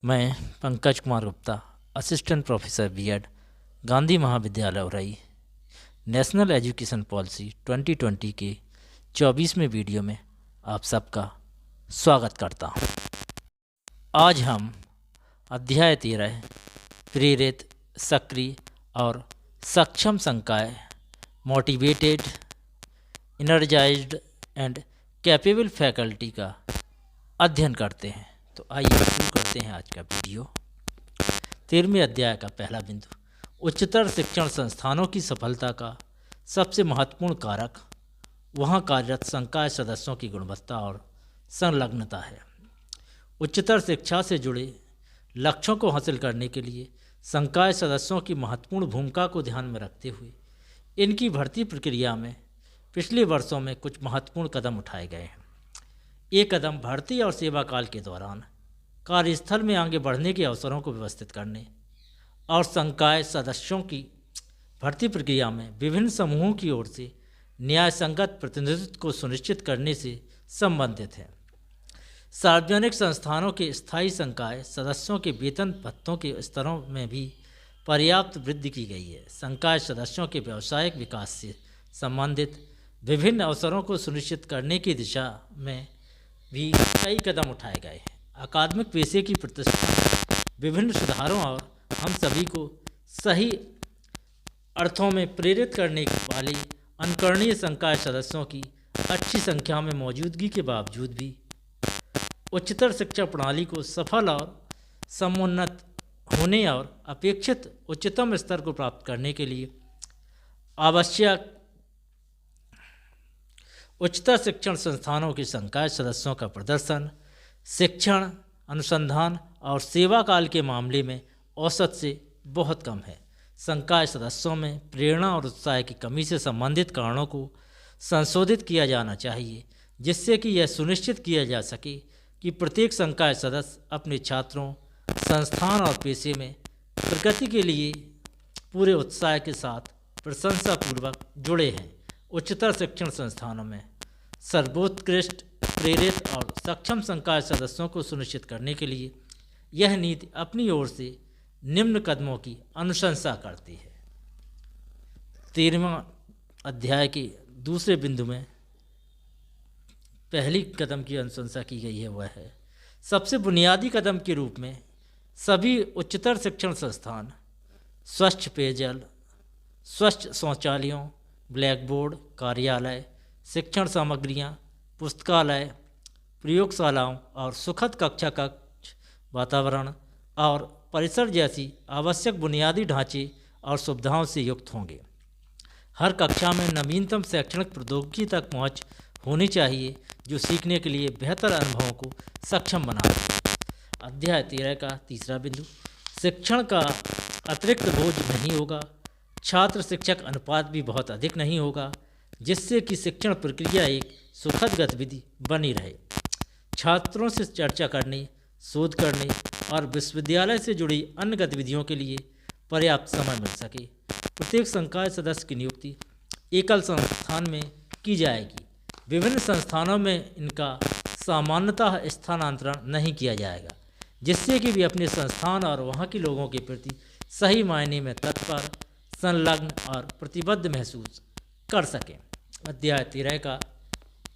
मैं Pankaj Kumar Gupta, assistant professor BEd, Gandhi Mahavidyalaya Orai, national education policy 2020 के 24वें video में आप सबका स्वागत करता हूं। आज हम अध्याय 13 प्रेरित, सक्रिय और सक्षम संकाय, मोटिवेटेड, इनर्जाइज्ड एंड कैपेबल फैकल्टी का अध्ययन करते हैं। तो आइए शुरू करते हैं आज का वीडियो। 13वें अध्याय का पहला बिंदु, उच्चतर शिक्षण संस्थानों की सफलता का सबसे महत्वपूर्ण कारक वहाँ कार्यरत संकाय सदस्यों की गुणवत्ता और संलग्नता है। उच्चतर शिक्षा से जुड़े लक्ष्यों को हासिल करने के लिए संकाय सदस्यों की महत्वपूर्ण भूमिका को ध्यान में रखते हुए इनकी भर्ती प्रक्रिया में पिछले वर्षों में कुछ महत्वपूर्ण कदम उठाए गए हैं। ये कदम भर्ती और सेवा काल के दौरान कार्यस्थल में आगे बढ़ने के अवसरों को व्यवस्थित करने और संकाय सदस्यों की भर्ती प्रक्रिया में विभिन्न समूहों की ओर से न्याय संगत प्रतिनिधित्व को सुनिश्चित करने से संबंधित है। सार्वजनिक संस्थानों के स्थायी संकाय सदस्यों के वेतन भत्तों के स्तरों में भी पर्याप्त वृद्धि की गई है। संकाय सदस्यों के व्यावसायिक विकास से संबंधित विभिन्न अवसरों को सुनिश्चित करने की दिशा में भी कई कदम उठाए गए हैं। अकादमिक पेशे की प्रतिष्ठा में विभिन्न सुधारों और हम सभी को सही अर्थों में प्रेरित करने वाली अनुकरणीय संकाय सदस्यों की अच्छी संख्या में मौजूदगी के बावजूद भी उच्चतर शिक्षा प्रणाली को सफल और समुन्नत होने और अपेक्षित उच्चतम स्तर को प्राप्त करने के लिए आवश्यक उच्चतर शिक्षण संस्थानों के संकाय सदस्यों का प्रदर्शन शिक्षण, अनुसंधान और सेवा काल के मामले में औसत से बहुत कम है। संकाय सदस्यों में प्रेरणा और उत्साह की कमी से संबंधित कारणों को संशोधित किया जाना चाहिए, जिससे कि यह सुनिश्चित किया जा सके कि प्रत्येक संकाय सदस्य अपने छात्रों, संस्थान और पेशे में प्रगति के लिए पूरे उत्साह के साथ प्रशंसापूर्वक जुड़े हैं। उच्चतर शिक्षण संस्थानों में सर्वोत्कृष्ट, प्रेरित और सक्षम संकाय सदस्यों को सुनिश्चित करने के लिए यह नीति अपनी ओर से निम्न कदमों की अनुशंसा करती है। 13वां अध्याय के दूसरे बिंदु में पहली कदम की अनुशंसा की गई है, वह है सबसे बुनियादी कदम के रूप में सभी उच्चतर शिक्षण संस्थान स्वच्छ पेयजल, स्वच्छ शौचालयों, ब्लैक बोर्ड, कार्यालय, शिक्षण सामग्रियाँ, पुस्तकालय, प्रयोगशालाओं और सुखद कक्षा वातावरण और परिसर जैसी आवश्यक बुनियादी ढांचे और सुविधाओं से युक्त होंगे। हर कक्षा में नवीनतम शैक्षणिक प्रौद्योगिकी तक पहुंच होनी चाहिए, जो सीखने के लिए बेहतर अनुभवों को सक्षम बनाए। अध्याय 13 का तीसरा बिंदु, शिक्षण का अतिरिक्त बोझ नहीं होगा। छात्र शिक्षक अनुपात भी बहुत अधिक नहीं होगा, जिससे कि शिक्षण प्रक्रिया एक सुखद गतिविधि बनी रहे। छात्रों से चर्चा करने, शोध करने और विश्वविद्यालय से जुड़ी अन्य गतिविधियों के लिए पर्याप्त समय मिल सके। प्रत्येक संकाय सदस्य की नियुक्ति एकल संस्थान में की जाएगी। विभिन्न संस्थानों में इनका सामान्यतः स्थानांतरण नहीं किया जाएगा, जिससे कि वे अपने संस्थान और वहाँ के लोगों के प्रति सही मायने में तत्पर, संलग्न और प्रतिबद्ध महसूस कर सकें। अध्याय 13 का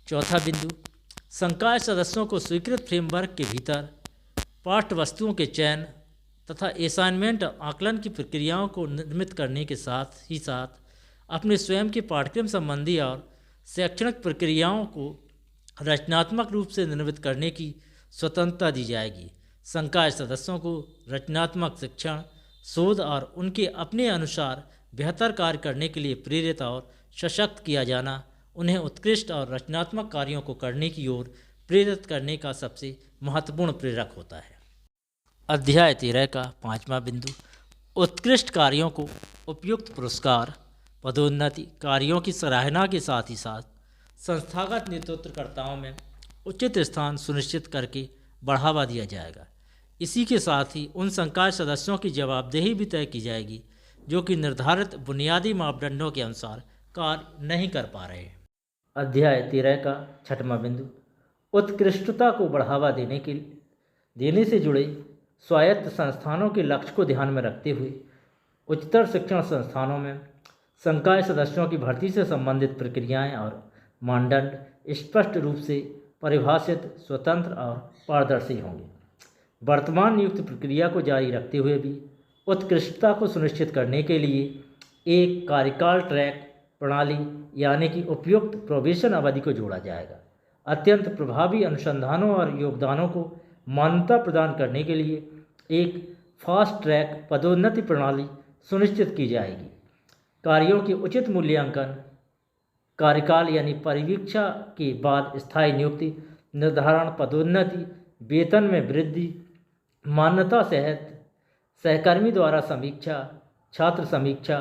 चौथा बिंदु, संकाय सदस्यों को स्वीकृत फ्रेमवर्क के भीतर पाठ्य वस्तुओं के चयन तथा असाइनमेंट आकलन की प्रक्रियाओं को निर्मित करने के साथ ही साथ अपने स्वयं के पाठ्यक्रम संबंधी और शैक्षणिक प्रक्रियाओं को रचनात्मक रूप से निर्मित करने की स्वतंत्रता दी जाएगी। संकाय सदस्यों को रचनात्मक शिक्षण, शोध और उनके अपने अनुसार बेहतर कार्य करने के लिए प्रेरित और सशक्त किया जाना उन्हें उत्कृष्ट और रचनात्मक कार्यों को करने की ओर प्रेरित करने का सबसे महत्वपूर्ण प्रेरक होता है। अध्याय 13 का पांचवा बिंदु, उत्कृष्ट कार्यों को उपयुक्त पुरस्कार, पदोन्नति, कार्यों की सराहना के साथ ही साथ संस्थागत नेतृत्वकर्ताओं में उचित स्थान सुनिश्चित करके बढ़ावा दिया जाएगा। इसी के साथ ही उन संकाय सदस्यों की जवाबदेही भी तय की जाएगी जो कि निर्धारित बुनियादी मापदंडों के अनुसार कार्य नहीं कर पा रहे हैं। अध्याय 13 का छठवां बिंदु, उत्कृष्टता को बढ़ावा देने से जुड़े स्वायत्त संस्थानों के लक्ष्य को ध्यान में रखते हुए उच्चतर शिक्षण संस्थानों में संकाय सदस्यों की भर्ती से संबंधित प्रक्रियाएं और मानदंड स्पष्ट रूप से परिभाषित, स्वतंत्र और पारदर्शी होंगे। वर्तमान नियुक्ति प्रक्रिया को जारी रखते हुए भी उत्कृष्टता को सुनिश्चित करने के लिए एक कार्यकाल ट्रैक प्रणाली यानी कि उपयुक्त प्रोबेशन अवधि को जोड़ा जाएगा। अत्यंत प्रभावी अनुसंधानों और योगदानों को मान्यता प्रदान करने के लिए एक फास्ट ट्रैक पदोन्नति प्रणाली सुनिश्चित की जाएगी। कार्यों के उचित मूल्यांकन, कार्यकाल यानी परिवीक्षा के बाद स्थायी नियुक्ति, निर्धारण, पदोन्नति, वेतन में वृद्धि, मान्यता सहित सहकर्मी द्वारा समीक्षा, छात्र समीक्षा,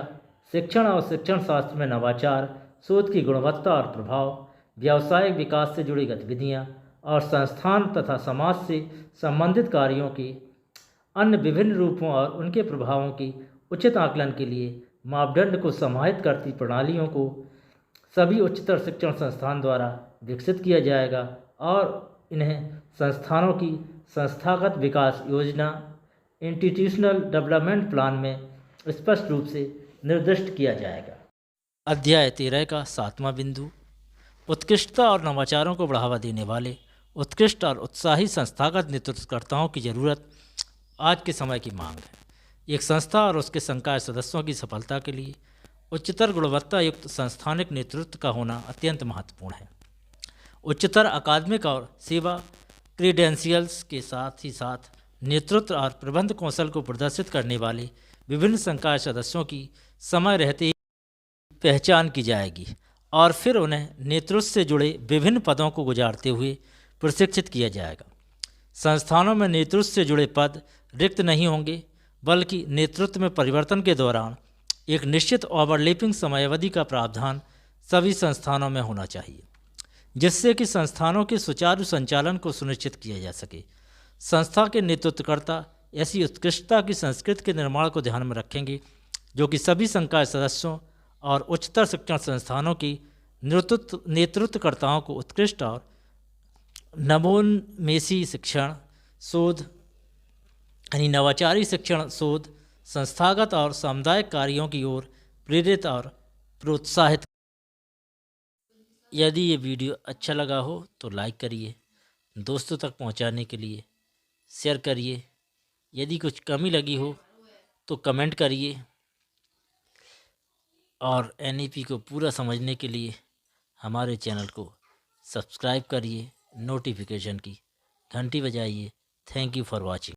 शिक्षण और शिक्षण शास्त्र में नवाचार, शोध की गुणवत्ता और प्रभाव, व्यावसायिक विकास से जुड़ी गतिविधियां और संस्थान तथा समाज से संबंधित कार्यों के अन्य विभिन्न रूपों और उनके प्रभावों की उचित आकलन के लिए मापदंड को समाहित करती प्रणालियों को सभी उच्चतर शिक्षण संस्थान द्वारा विकसित किया जाएगा और इन्हें संस्थानों की संस्थागत विकास योजना, इंस्टीट्यूशनल डेवलपमेंट प्लान में स्पष्ट रूप से निर्दिष्ट किया जाएगा। अध्याय 13 का 7वां बिंदु, उत्कृष्टता और नवाचारों को बढ़ावा देने वाले उत्कृष्ट और उत्साही संस्थागत नेतृत्वकर्ताओं की ज़रूरत आज के समय की मांग है। एक संस्था और उसके संकाय सदस्यों की सफलता के लिए उच्चतर गुणवत्ता युक्त संस्थानिक नेतृत्व का होना अत्यंत महत्वपूर्ण है। उच्चतर अकादमिक और सेवा क्रीडेंशियल्स के साथ ही साथ नेतृत्व और प्रबंध कौशल को प्रदर्शित करने वाले विभिन्न संकाय सदस्यों की समय रहते ही पहचान की जाएगी और फिर उन्हें नेतृत्व से जुड़े विभिन्न पदों को गुजारते हुए प्रशिक्षित किया जाएगा। संस्थानों में नेतृत्व से जुड़े पद रिक्त नहीं होंगे, बल्कि नेतृत्व में परिवर्तन के दौरान एक निश्चित ओवरलैपिंग समयावधि का प्रावधान सभी संस्थानों में होना चाहिए, जिससे कि संस्थानों के सुचारू संचालन को सुनिश्चित किया जा सके। संस्था के नेतृत्वकर्ता ऐसी उत्कृष्टता की संस्कृति के निर्माण को ध्यान में रखेंगे जो कि सभी संकाय सदस्यों और उच्चतर शिक्षण संस्थानों की नेतृत्वकर्ताओं को उत्कृष्ट और नवोन्मेषी शिक्षण, शोध यानी नवाचारी शिक्षण, शोध, संस्थागत और सामुदायिक कार्यों की ओर प्रेरित और प्रोत्साहित। यदि ये वीडियो अच्छा लगा हो तो लाइक करिए, दोस्तों तक पहुंचाने के लिए शेयर करिए। यदि कुछ कमी लगी हो तो कमेंट करिए और एनईपी को पूरा समझने के लिए हमारे चैनल को सब्सक्राइब करिए, नोटिफिकेशन की घंटी बजाइए। Thank you for watching.